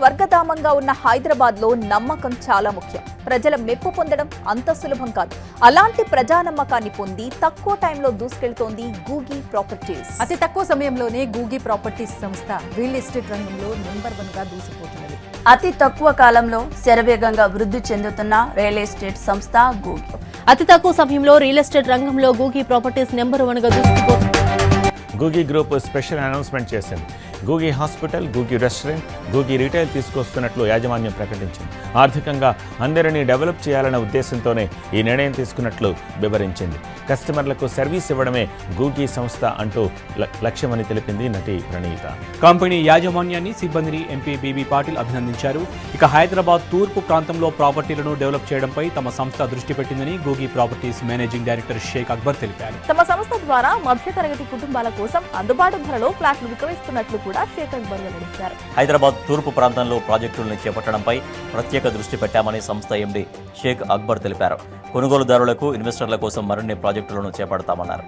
స్వర్గధామంగా ఉన్న హైదరాబాద్ లో నమ్మకం చాలా ముఖ్యం. ప్రజల మెప్పు పొందడం అంత సులభం కాదు. అలాంటి ప్రజా నమ్మకాన్ని పొంది తక్కువ టైంలో దూసుకెళ్తోంది గూగి ప్రాపర్టీస్. అతి తక్కువ సమయంలోనే గూగి ప్రాపర్టీస్ సంస్థ రియల్ ఎస్టేట్ రంగంలో నెంబర్ 1 గా దూసుకుపోతున్నది. అతి తక్కువ కాలంలో శరవేగంగా వృద్ధి చెందుతున్న రియల్ ఎస్టేట్ సంస్థ గూగి. అతి తక్కువ సమయంలో రియల్ ఎస్టేట్ రంగంలో గూగి ప్రాపర్టీస్ నెంబర్ 1 గా దూసుకుపోతుంది. గూగి గ్రూప్ స్పెషల్ అనౌన్స్మెంట్ చేసింది. Googi hospital, Googi restaurant, Googi retail తీసుకొస్తున్నట్లు యాజమాన్యం ప్రకటించింది. ఆర్థికంగా అందరినీ డెవలప్ చేయాలనే ఉద్దేశంతోనే ఈ నిర్ణయం తీసుకున్నట్లు వివరించింది. కస్టమర్లకు సర్వీస్ ఇవ్వడమే గూగి సంస్థ అంటూ లక్ష్యమని తెలిపింది నటి ప్రణీత. కంపెనీ యాజమాన్యాన్ని, సిబ్బందిని ఎంపీ బీబీ పాటిల్ అభినందించారు. ఇక హైదరాబాద్ తూర్పు ప్రాంతంలో ప్రాపర్టీలను డెవలప్ చేయడంపై తమ సంస్థ దృష్టి పెట్టిందని Googi properties managing director Sheikh Akbar తెలిపారు. తమ సంస్థ ద్వారా మధ్యతరగతి కుటుంబాల కోసం అందుబాటు ధరలో ఫ్లాట్లు విక్రయిస్తున్నట్లు కూడా షేక్ అక్బర్ వెల్లడించారు. హైదరాబాద్ తూర్పు ప్రాంతంలో ప్రాజెక్టులను చేపట్టడంపై ప్రత్యేక దృష్టి పెట్టామని సంస్థ ఎండీ షేక్ అక్బర్ తెలిపారు. కొనుగోలుదారులకు, ఇన్వెస్టర్ల కోసం మరిన్ని ప్రాజెక్టులను చేపడతామన్నారు.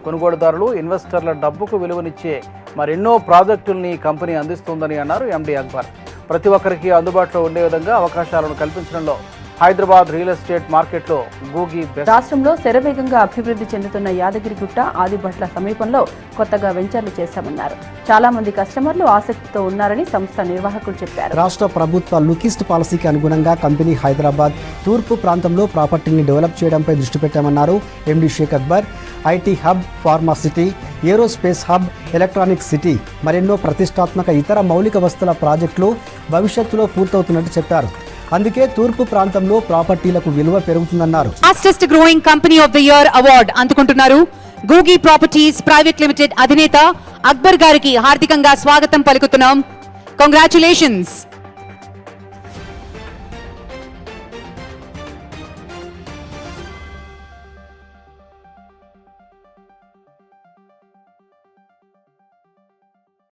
కొనుగోలుదారులు, ఇన్వెస్టర్ల డబ్బుకు విలువనిచ్చే మరెన్నో ప్రాజెక్టుల్ని కంపెనీ అందిస్తుందని అన్నారు ఎండీ అక్బర్. ప్రతి ఒక్కరికి అందుబాటులో ఉండే విధంగా అవకాశాలను కల్పించడంలో హైదరాబాద్ రియల్ ఎస్టేట్ మార్కెట్లో గూగి రాష్ట్రంలో శరవేగంగా అభివృద్ధి చెందుతున్న యాదగిరిగుట్ట, ఆదిబట్ల సమీపంలో కొత్తగా వెంచర్లు చేశామన్నారు. చాలా మంది కస్టమర్లు ఆసక్తితో ఉన్నారని సంస్థ నిర్వాహకులు చెప్పారు. రాష్ట్ర ప్రభుత్వ లుకిస్ట్ పాలసీకి అనుగుణంగా కంపెనీ హైదరాబాద్ తూర్పు ప్రాంతంలో ప్రాపర్టీని డెవలప్ చేయడంపై దృష్టి పెట్టామన్నారు MD Sheikh Akbar. IT hub, pharma city, aerospace hub, electronic city, మరెన్నో ప్రతిష్టాత్మక ఇతర మౌలిక వస్తువుల ప్రాజెక్టులు భవిష్యత్తులో పూర్తవుతున్నట్టు చెప్పారు. అందుకే తూర్పు ప్రాంతంలో ప్రాపర్టీలకు విలువ పెరుగుతుందన్నారు. Fastest growing company of the year award అందుకుంటున్నారు గూగి ప్రాపర్టీస్ ప్రైవేట్ లిమిటెడ్ అధినేత అక్బర్ గారికి హార్దికంగా స్వాగతం పలుకుతున్నాం. కంగ్రాచులేషన్స్.